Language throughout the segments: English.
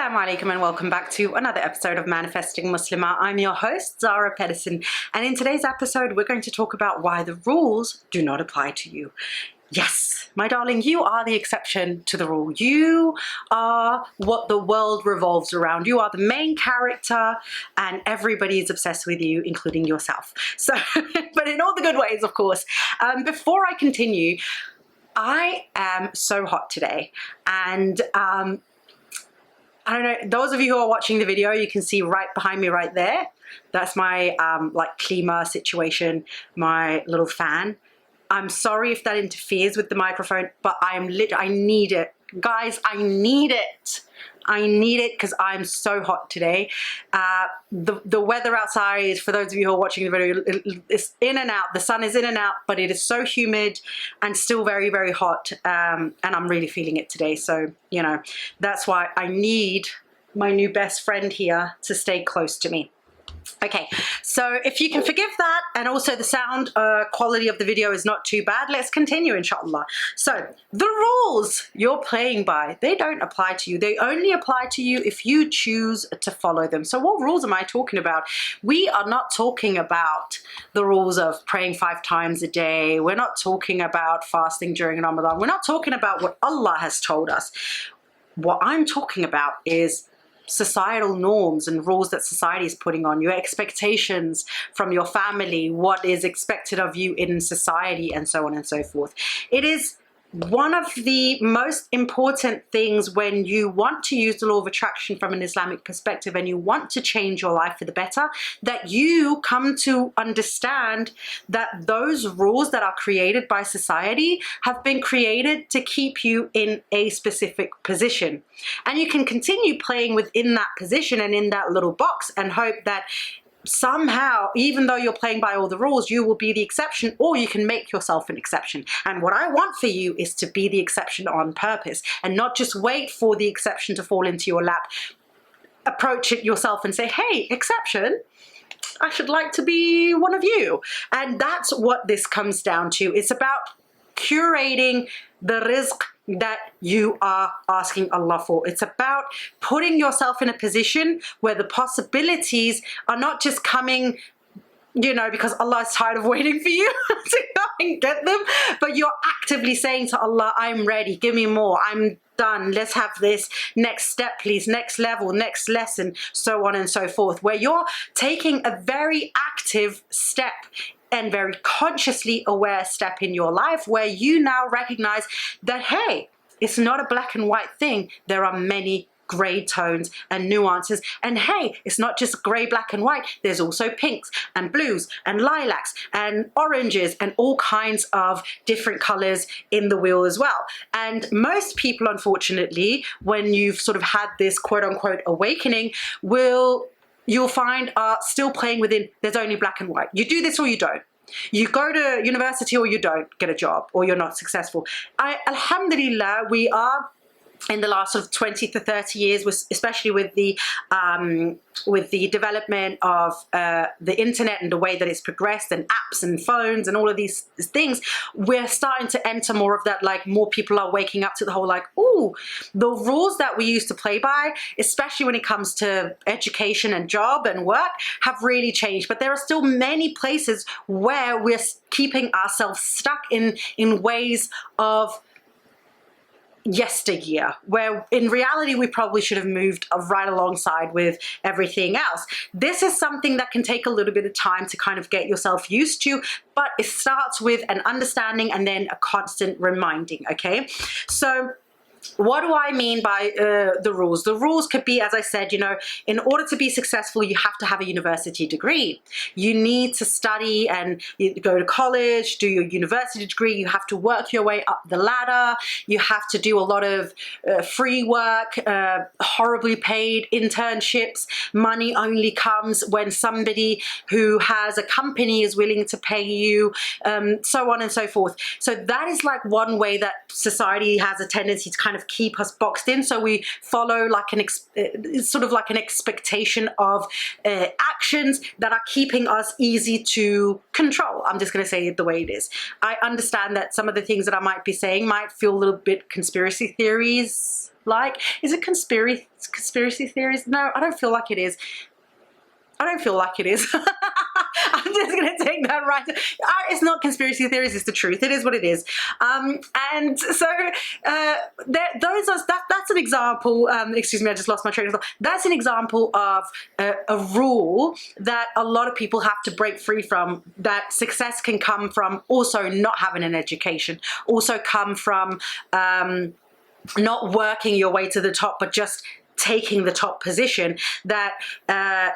Assalamu alaikum and welcome back to another episode of Manifesting Muslimah. I'm your host, Zara Pedersen, and in today's episode we're going to talk about why the rules do not apply to you. Yes, my darling, you are the exception to the rule. You are what the world revolves around. You are the main character and everybody is obsessed with you, including yourself. So, but in all the good ways, of course. Before I continue, I am so hot today, and I don't know, those of you who are watching the video, you can see right behind me right there. That's my like klima situation, my little fan. I'm sorry if that interferes with the microphone, but I need it. Guys, I need it. I need it because I'm so hot today. The weather outside, for those of you who are watching the video, it's in and out. The sun is in and out, but it is so humid and still very, very hot. And I'm really feeling it today. So, you know, that's why I need my new best friend here to stay close to me. Okay, so if you can forgive that, and also the sound quality of the video is not too bad, let's continue, inshallah. So the rules you're playing by, they don't apply to you. They only apply to you if you choose to follow them. So what rules am I talking about? We are not talking about the rules of praying 5 times a day. We're not talking about fasting during Ramadan. We're not talking about what Allah has told us. What I'm talking about is societal norms and rules that society is putting on you, expectations from your family, what is expected of you in society, and so on and so forth. It is one of the most important things when you want to use the law of attraction from an Islamic perspective and you want to change your life for the better, that you come to understand that those rules that are created by society have been created to keep you in a specific position. And you can continue playing within that position and in that little box and hope that somehow, even though you're playing by all the rules, you will be the exception, or you can make yourself an exception. And what I want for you is to be the exception on purpose and not just wait for the exception to fall into your lap. Approach it yourself and say, hey, exception, I should like to be one of you. And that's what this comes down to. It's about curating the rizq that you are asking Allah for. It's about putting yourself in a position where the possibilities are not just coming, you know, because Allah is tired of waiting for you to go and get them, but you're actively saying to Allah, I'm ready, give me more, I'm done, let's have this next step please, next level, next lesson, so on and so forth, where you're taking a very active step and very consciously aware step in your life where you now recognize that, hey, it's not a black and white thing. There are many gray tones and nuances. And hey, it's not just gray, black and white. There's also pinks and blues and lilacs and oranges and all kinds of different colors in the wheel as well. And most people, unfortunately, when you've sort of had this quote unquote awakening, you'll find are still playing within, there's only black and white. You do this or you don't. You go to university or you don't get a job or you're not successful. Alhamdulillah, we are in the last sort of 20 to 30 years, especially with the development of the internet and the way that it's progressed and apps and phones and all of these things, we're starting to enter more of that, like more people are waking up to the whole like, ooh, the rules that we used to play by, especially when it comes to education and job and work, have really changed. But there are still many places where we're keeping ourselves stuck in ways of yesteryear, where in reality we probably should have moved right alongside with everything else. This is something that can take a little bit of time to kind of get yourself used to, but it starts with an understanding and then a constant reminding, okay? So what do I mean by the rules? The rules could be, as I said, you know, in order to be successful, you have to have a university degree. You need to study and you go to college, do your university degree. You have to work your way up the ladder. You have to do a lot of free work, horribly paid internships. Money only comes when somebody who has a company is willing to pay you, so on and so forth. So that is like one way that society has a tendency to kind of keep us boxed in. So we follow like sort of like an expectation of actions that are keeping us easy to control. I'm just going to say it the way it is. I understand that some of the things that I might be saying might feel a little bit conspiracy theories like. Is it conspiracy theories? No, I don't feel like it is. I don't feel like it is. I'm just going to take that right. It's not conspiracy theories, it's the truth. It is what it is. And so that's an example. Excuse me, I just lost my train of thought. That's an example of a rule that a lot of people have to break free from, that success can come from also not having an education, also come from not working your way to the top, but just taking the top position, that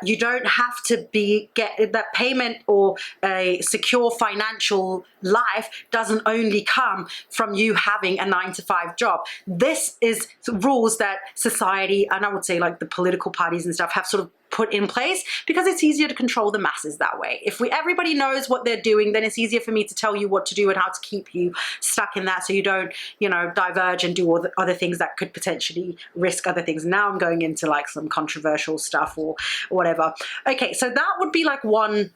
you don't have to get that payment, or a secure financial life doesn't only come from you having a 9-to-5 job. This is rules that society, and I would say like the political parties and stuff, have sort of put in place because it's easier to control the masses that way. If everybody knows what they're doing, then it's easier for me to tell you what to do and how to keep you stuck in that, so you don't, you know, diverge and do all the other things that could potentially risk other things. Now I'm going into like some controversial stuff or whatever. Okay, so that would be like one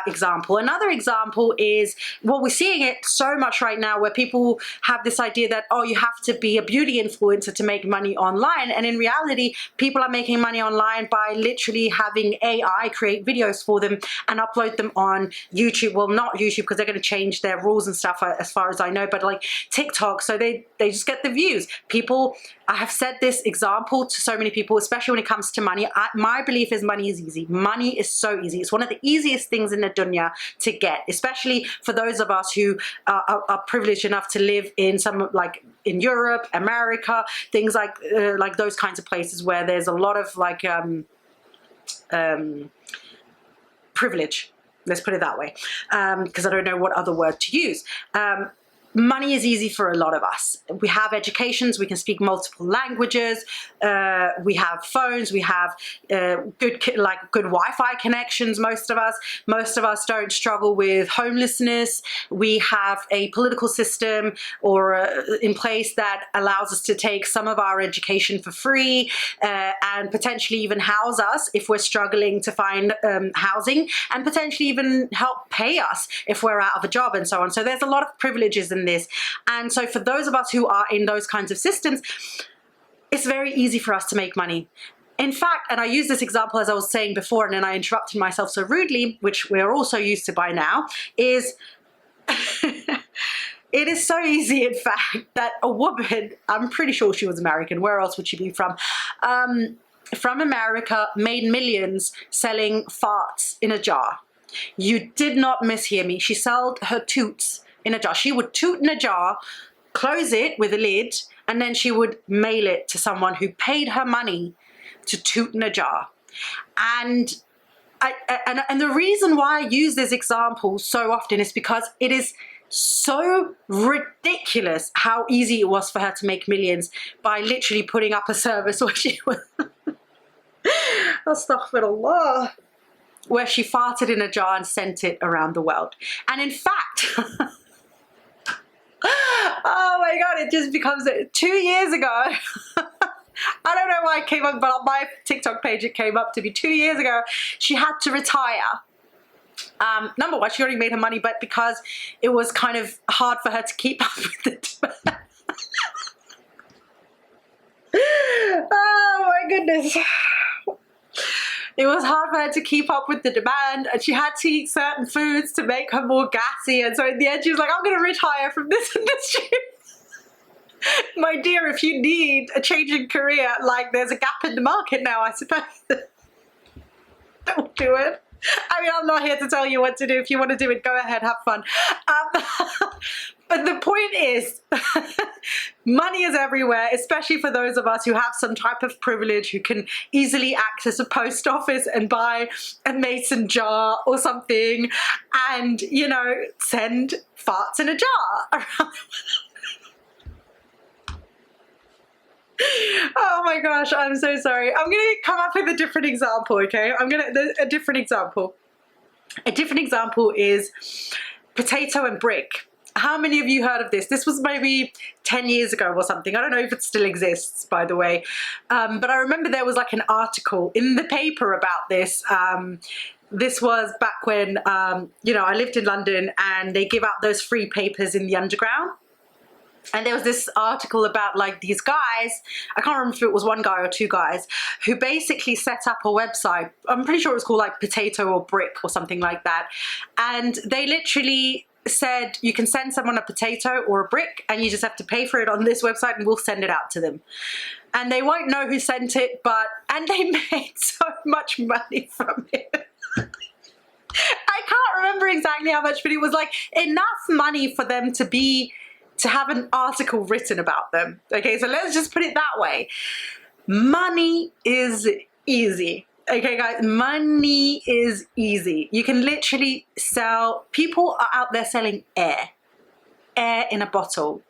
example. Another example is, well, we're seeing it so much right now, where people have this idea that, oh, you have to be a beauty influencer to make money online. And in reality, people are making money online by literally having AI create videos for them and upload them on YouTube. Well, not YouTube, because they're going to change their rules and stuff as far as I know, but like TikTok. So they just get the views. People, I have said this example to so many people, especially when it comes to money. My belief is money is easy. Money is so easy. It's one of the easiest things in the dunya to get, especially for those of us who are privileged enough to live in some, like in Europe, America, things like those kinds of places where there's a lot of like privilege. Let's put it that way, because I don't know what other word to use. Money is easy for a lot of us. We have educations, we can speak multiple languages, we have phones, we have good Wi-Fi connections, most of us don't struggle with homelessness. We have a political system in place that allows us to take some of our education for free, and potentially even house us if we're struggling to find housing, and potentially even help pay us if we're out of a job, and so on. So there's a lot of privileges in this. And so for those of us who are in those kinds of systems, it's very easy for us to make money. In fact, and I used this example as I was saying before, and then I interrupted myself so rudely, which we're also used to by now, is it is so easy, in fact, that a woman, I'm pretty sure she was American, where else would she be from America, made millions selling farts in a jar. You did not mishear me. She sold her toots in a jar. She would toot in a jar, close it with a lid, and then she would mail it to someone who paid her money to toot in a jar. And the reason why I use this example so often is because it is so ridiculous how easy it was for her to make millions by literally putting up a service where she was astaghfirullah, where she farted in a jar and sent it around the world. And in fact, oh my God, it just becomes 2 years ago. I don't know why it came up, but on my TikTok page it came up to be 2 years ago. She had to retire. Number one, she already made her money, but because it was kind of hard for her to keep up with the demand. Oh my goodness. It was hard for her to keep up with the demand, and she had to eat certain foods to make her more gassy. And so in the end, she was like, I'm going to retire from this industry. My dear, if you need a change in career, like there's a gap in the market now, I suppose. Don't do it. I mean, I'm not here to tell you what to do. If you want to do it, go ahead, have fun. But the point is, money is everywhere, especially for those of us who have some type of privilege, who can easily access a post office and buy a mason jar or something and, you know, send farts in a jar around. Oh my gosh, I'm so sorry. I'm gonna come up with a different example, okay? A different example. A different example is potato and brick. How many of you heard of this? This was maybe 10 years ago or something. I don't know if it still exists, by the way. But I remember there was like an article in the paper about this. This was back when, you know, I lived in London, and they give out those free papers in the underground. And there was this article about like these guys, I can't remember if it was one guy or two guys, who basically set up a website. I'm pretty sure it was called like Potato or Brick or something like that. And they literally said you can send someone a potato or a brick and you just have to pay for it on this website and we'll send it out to them. And they won't know who sent it, and they made so much money from it. I can't remember exactly how much, but it was like enough money for them to have an article written about them. Okay, so let's just put it that way. Money is easy. Okay, guys, money is easy. You can literally sell, people are out there selling air in a bottle.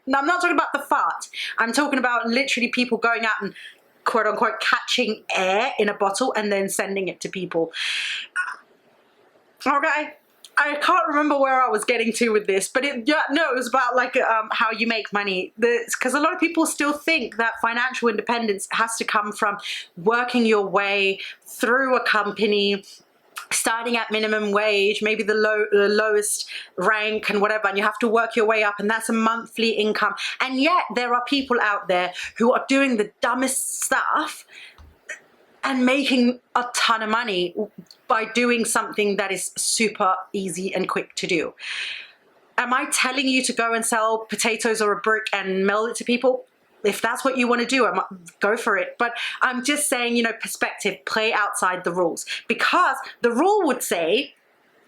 Now, I'm not talking about the fart. I'm talking about literally people going out and quote unquote catching air in a bottle and then sending it to people. Okay. I can't remember where I was getting to with this, but it was about like how you make money. Because a lot of people still think that financial independence has to come from working your way through a company, starting at minimum wage, maybe the lowest rank and whatever, and you have to work your way up, and that's a monthly income. And yet there are people out there who are doing the dumbest stuff and making a ton of money by doing something that is super easy and quick to do. Am I telling you to go and sell potatoes or a brick and mail it to people? If that's what you want to do, go for it. But I'm just saying, you know, perspective, play outside the rules. Because the rule would say,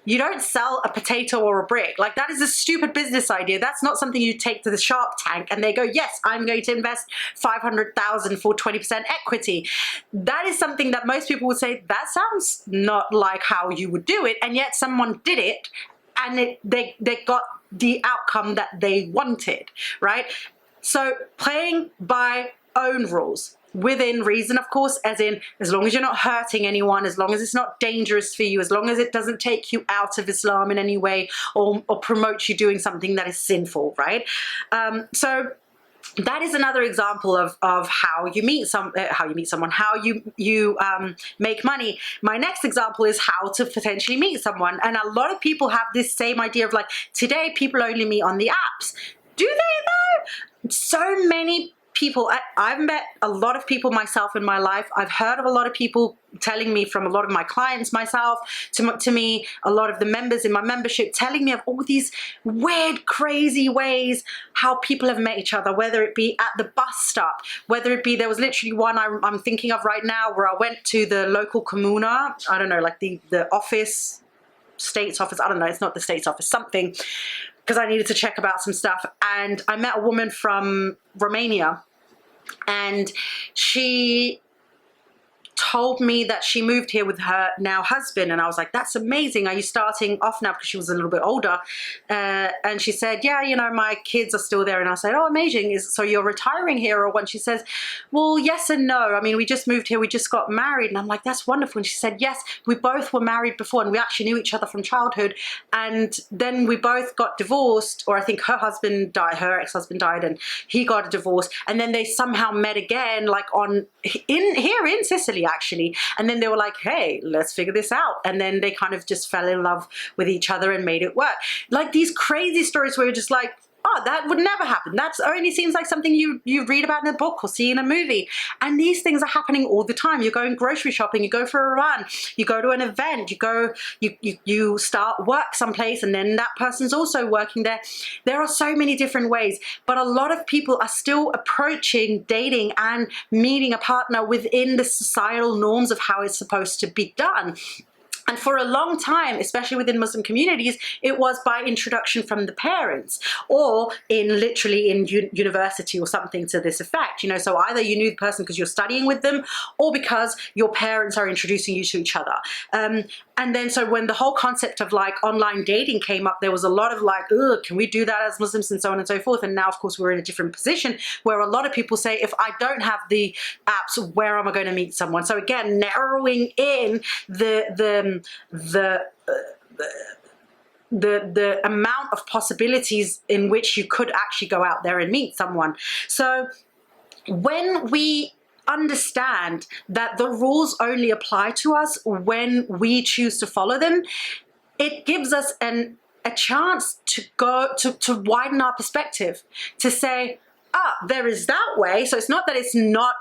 you don't sell a potato or a brick. Like, that is a stupid business idea. That's not something you take to the Shark Tank and they go, yes, I'm going to invest 500,000 for 20% equity. That is something that most people would say, that sounds not like how you would do it. And yet someone did it and they got the outcome that they wanted, right? So playing by own rules. Within reason, of course, as long as you're not hurting anyone, as long as it's not dangerous for you, as long as it doesn't take you out of Islam in any way or promote you doing something that is sinful, right? So that is another example of how you meet someone, how you make money. My next example is how to potentially meet someone. And a lot of people have this same idea of like, today people only meet on the apps. Do they though? So many people, I've met a lot of people myself in my life. I've heard of a lot of people telling me, from a lot of my clients myself to me, a lot of the members in my membership telling me of all these weird, crazy ways how people have met each other, whether it be at the bus stop, whether it be, there was literally one I'm thinking of right now where I went to the local comuna, I don't know, like the office, state's office, I don't know, it's not the state's office, something, because I needed to check about some stuff. And I met a woman from Romania, and she told me that she moved here with her now husband, and I was like, that's amazing. Are you starting off now? Because she was a little bit older, and she said, yeah, you know, my kids are still there. And I said, oh, amazing. So you're retiring here or what? She says, well, yes and no. I mean, we just moved here, we just got married. And I'm like, that's wonderful. And she said, yes, we both were married before, and we actually knew each other from childhood, and then we both got divorced, or I think her husband died, her ex-husband died, and he got a divorce, and then they somehow met again, like here in Sicily actually, and then they were like, hey, let's figure this out, and then they kind of just fell in love with each other and made it work. Like these crazy stories where you're just like, oh, that would never happen. That only seems like something you read about in a book or see in a movie. And these things are happening all the time. You're going grocery shopping, you go for a run, you go to an event, you start work someplace, and then that person's also working there. There are so many different ways, but a lot of people are still approaching dating and meeting a partner within the societal norms of how it's supposed to be done. And for a long time, especially within Muslim communities, it was by introduction from the parents, or literally in university or something to this effect. You know, so either you knew the person because you're studying with them, or because your parents are introducing you to each other. And then so when the whole concept of like online dating came up, there was a lot of like, ugh, can we do that as Muslims, and so on and so forth. And now, of course, we're in a different position where a lot of people say, if I don't have the apps, where am I going to meet someone? So again, narrowing in the amount of possibilities in which you could actually go out there and meet someone. So when we understand that the rules only apply to us when we choose to follow them, it gives us an a chance to go to widen our perspective, to say, there is that way. So it's not that it's not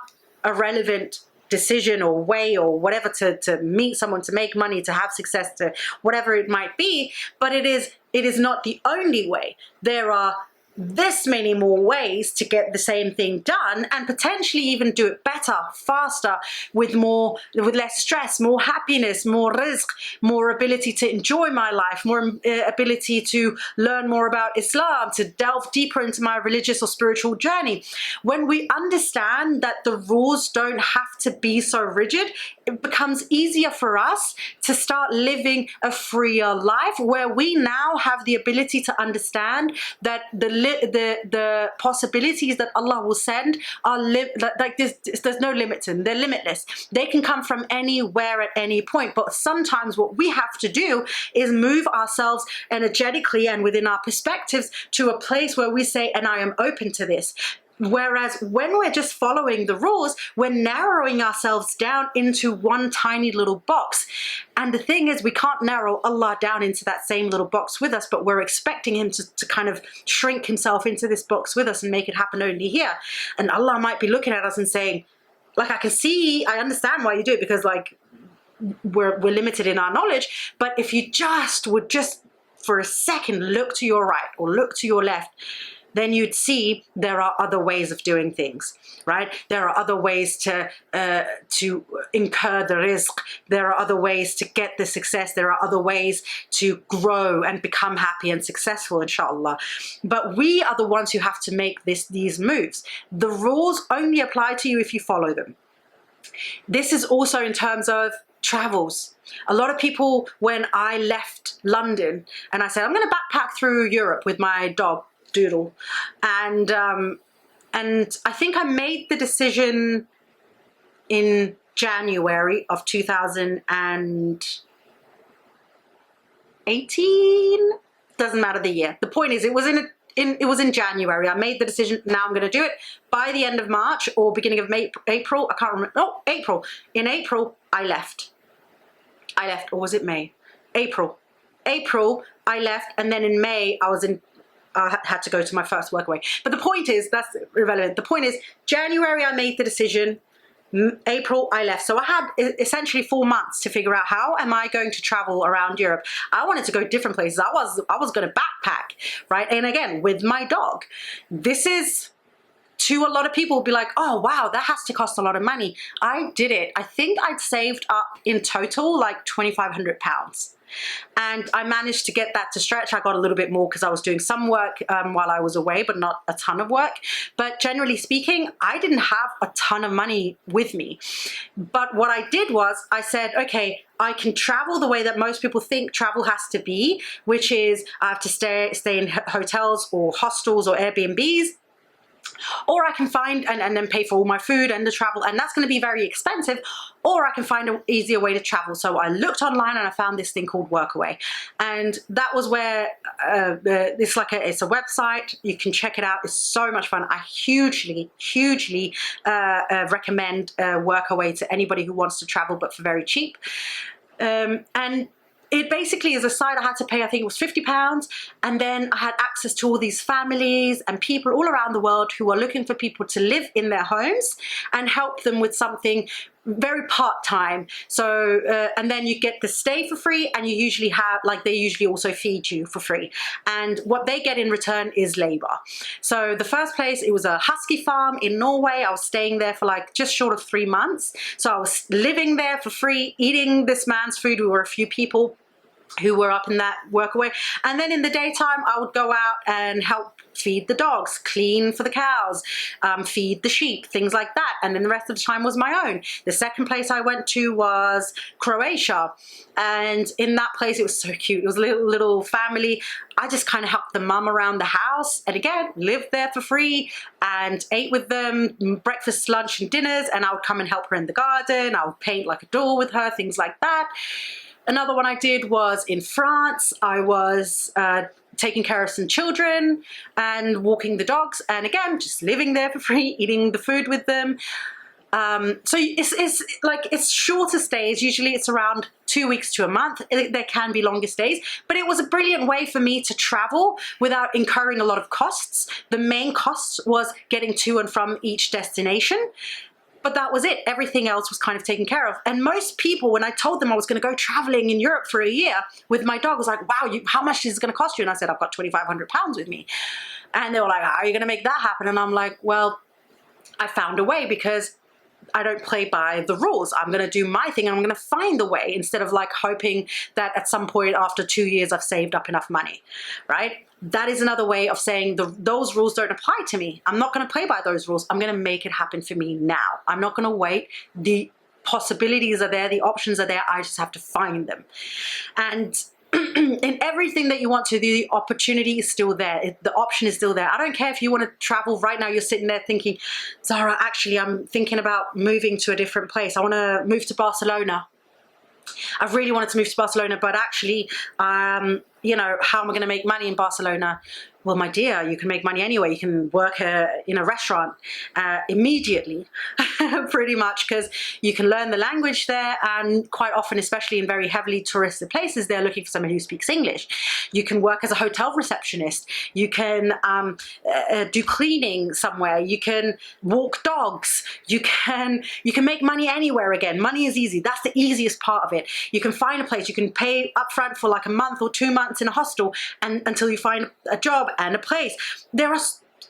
a relevant decision or way or whatever to meet someone, to make money, to have success, to whatever it might be, but it is not the only way. There are this many more ways to get the same thing done, and potentially even do it better, faster, with less stress, more happiness, more rizq, more ability to enjoy my life, more ability to learn more about Islam, to delve deeper into my religious or spiritual journey. When we understand that the rules don't have to be so rigid, it becomes easier for us to start living a freer life, where we now have the ability to understand that the possibilities that Allah will send are like there's no limit to them. They're limitless. They can come from anywhere at any point. But sometimes what we have to do is move ourselves energetically and within our perspectives to a place where we say, and I am open to this. Whereas when we're just following the rules, we're narrowing ourselves down into one tiny little box. And the thing is, we can't narrow Allah down into that same little box with us, but we're expecting him to kind of shrink himself into this box with us and make it happen only here. And Allah might be looking at us and saying, like, I understand why you do it, because like we're limited in our knowledge. But if you would just for a second look to your right or look to your left, then you'd see there are other ways of doing things, right? There are other ways to incur the rizq. There are other ways to get the success. There are other ways to grow and become happy and successful, inshallah. But we are the ones who have to make these moves. The rules only apply to you if you follow them. This is also in terms of travels. A lot of people, when I left London and I said, I'm going to backpack through Europe with my dog, Doodle, and I think I made the decision in January of 2018. Doesn't matter the year. The point is, it was in January. I made the decision. Now I'm going to do it by the end of March or beginning of April. I can't remember. No, April. In April, I left. Or was it May? April, I left, and then in May I had to go to my first workaway. But the point is, that's irrelevant. The point is, January I made the decision, April I left. So I had essentially 4 months to figure out, how am I going to travel around Europe? I wanted to go different places. I was going to backpack, right? And again, with my dog. This is, to a lot of people, will be like, oh wow, that has to cost a lot of money. I did it. I think I'd saved up in total like £2,500. And I managed to get that to stretch. I got a little bit more because I was doing some work while I was away, but not a ton of work. But generally speaking, I didn't have a ton of money with me. But what I did was I said, okay, I can travel the way that most people think travel has to be, which is I have to stay in hotels or hostels or Airbnbs. Or I can find and then pay for all my food and the travel, and that's going to be very expensive. Or I can find an easier way to travel. So I looked online and I found this thing called Workaway, and that was where it's a website. You can check it out. It's so much fun. I hugely recommend Workaway to anybody who wants to travel but for very cheap. And it basically is a site. I had to pay, I think it was £50, and then I had access to all these families and people all around the world who are looking for people to live in their homes and help them with something very part-time. So and then you get the stay for free, and you usually have, like, they usually also feed you for free, and what they get in return is labor. So the first place, it was a husky farm in Norway. I was staying there for like just short of 3 months. So I was living there for free, eating this man's food. We were a few people who were up in that workaway, and then in the daytime I would go out and help feed the dogs, clean for the cows, feed the sheep, things like that, and then the rest of the time was my own. The second place I went to was Croatia, and in that place it was so cute. It was a little family. I just kind of helped the mum around the house, and again lived there for free and ate with them breakfast, lunch and dinners, and I would come and help her in the garden. I would paint like a door with her, things like that. Another one I did was in France. I was taking care of some children and walking the dogs, and again just living there for free, eating the food with them. So it's shorter stays. Usually it's around 2 weeks to a month. There can be longer stays, but it was a brilliant way for me to travel without incurring a lot of costs. The main cost was getting to and from each destination. But that was it. Everything else was kind of taken care of. And most people, when I told them I was going to go traveling in Europe for a year with my dog, was like, wow, how much is it going to cost you? And I said, I've got £2,500 with me. And they were like, how are you going to make that happen? And I'm like, well, I found a way, because I don't play by the rules. I'm going to do my thing and I'm going to find a way, instead of like hoping that at some point after 2 years I've saved up enough money, right? That is another way of saying those rules don't apply to me. I'm not going to play by those rules. I'm going to make it happen for me now. I'm not going to wait. The possibilities are there. The options are there. I just have to find them. And in everything that you want to do, the opportunity is still there. The option is still there. I don't care if you want to travel right now. You're sitting there thinking, Zara, actually, I'm thinking about moving to a different place. I want to move to Barcelona. I've really wanted to move to Barcelona, but actually, you know, how am I going to make money in Barcelona? Well, my dear, you can make money anyway. You can work in a restaurant immediately, pretty much, because you can learn the language there. And quite often, especially in very heavily touristed places, they're looking for someone who speaks English. You can work as a hotel receptionist. You can do cleaning somewhere. You can walk dogs. You can make money anywhere again. Money is easy. That's the easiest part of it. You can find a place. You can pay upfront for like a month or 2 months in a hostel, and until you find a job and a place. There are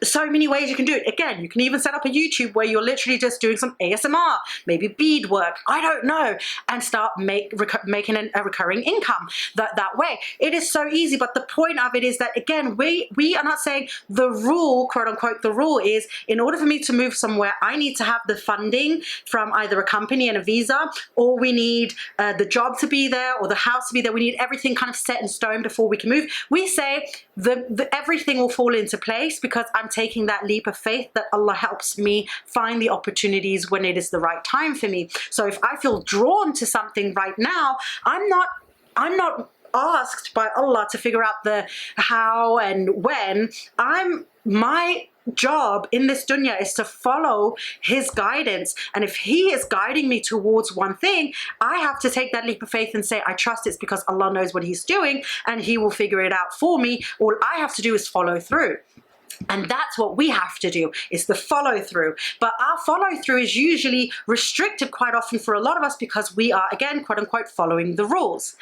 so many ways you can do it. Again, you can even set up a YouTube where you're literally just doing some ASMR, maybe beadwork, I don't know, and start making a recurring income that way. It is so easy, but the point of it is that, again, we are not saying the rule, quote unquote, the rule is, in order for me to move somewhere, I need to have the funding from either a company and a visa, or we need the job to be there, or the house to be there. We need everything kind of set in stone before we can move. We say everything will fall into place, because I'm taking that leap of faith that Allah helps me find the opportunities when it is the right time for me. So if I feel drawn to something right now, I'm not asked by Allah to figure out the how and when. My job in this dunya is to follow His guidance, and if He is guiding me towards one thing, I have to take that leap of faith and say, I trust it's because Allah knows what He's doing and He will figure it out for me. All I have to do is follow through. And that's what we have to do, is the follow through. But our follow through is usually restricted quite often for a lot of us, because we are, again, quote unquote, following the rules.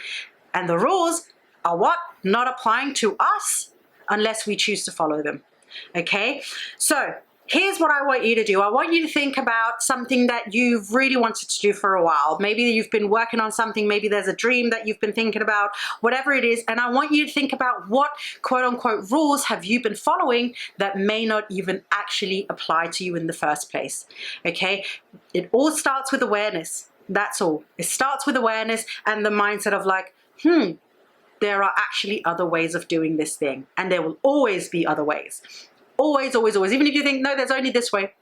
And the rules are what? Not applying to us unless we choose to follow them. Okay? So here's what I want you to do. I want you to think about something that you've really wanted to do for a while. Maybe you've been working on something. Maybe there's a dream that you've been thinking about, whatever it is. And I want you to think about what, quote unquote, rules have you been following that may not even actually apply to you in the first place. Okay? It all starts with awareness. That's all. It starts with awareness and the mindset of like, there are actually other ways of doing this thing. And there will always be other ways. Always, always, always. Even if you think, no, there's only this way.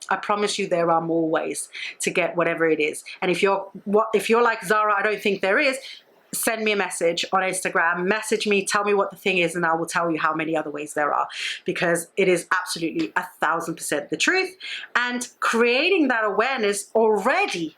I promise you there are more ways to get whatever it is. And if you're like, Zara, I don't think there is, send me a message on Instagram, message me, tell me what the thing is, and I will tell you how many other ways there are, because it is absolutely 1000% the truth. And creating that awareness already,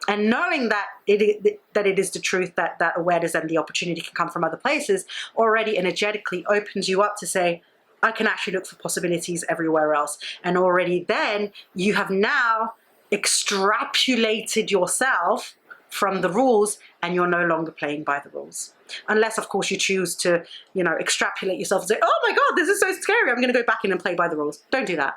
and knowing that it is the truth, that awareness and the opportunity can come from other places, already energetically opens you up to say, I can actually look for possibilities everywhere else. And already then you have now extrapolated yourself from the rules, and you're no longer playing by the rules. Unless, of course, you choose to, extrapolate yourself and say, oh my God, this is so scary, I'm going to go back in and play by the rules. Don't do that.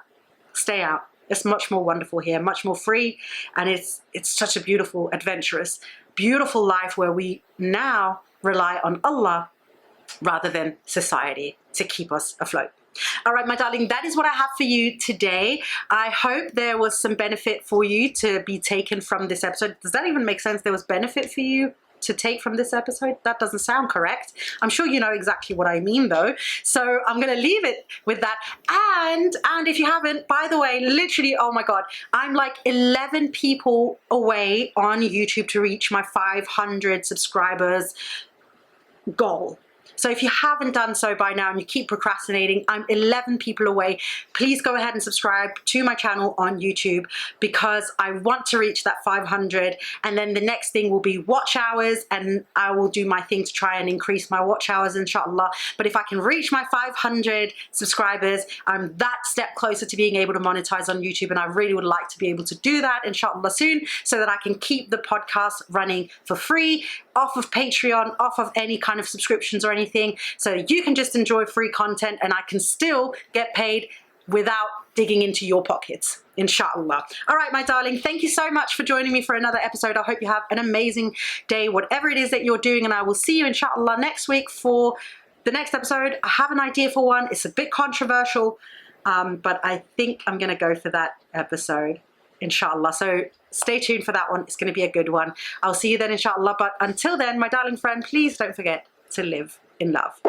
Stay out. It's much more wonderful here, much more free. And it's such a beautiful, adventurous, beautiful life where we now rely on Allah rather than society to keep us afloat. All right, my darling, that is what I have for you today. I hope there was some benefit for you to be taken from this episode. Does that even make sense? There was benefit for you to take from this episode? That doesn't sound correct. I'm sure you know exactly what I mean though. So I'm going to leave it with that. And if you haven't, by the way, literally, oh my God, I'm like 11 people away on YouTube to reach my 500 subscribers goal. So if you haven't done so by now and you keep procrastinating, I'm 11 people away. Please go ahead and subscribe to my channel on YouTube, because I want to reach that 500. And then the next thing will be watch hours, and I will do my thing to try and increase my watch hours, inshallah. But if I can reach my 500 subscribers, I'm that step closer to being able to monetize on YouTube. And I really would like to be able to do that, inshallah, soon, so that I can keep the podcast running for free, off of Patreon, off of any kind of subscriptions or anything. So you can just enjoy free content and I can still get paid without digging into your pockets, inshallah. All right, my darling, thank you so much for joining me for another episode. I hope you have an amazing day, whatever it is that you're doing, and I will see you, inshallah, next week for the next episode. I have an idea for one. It's a bit controversial, but I think I'm gonna go for that episode, inshallah. So stay tuned for that one. It's gonna be a good one. I'll see you then, inshallah. But until then, my darling friend, please don't forget to live in love.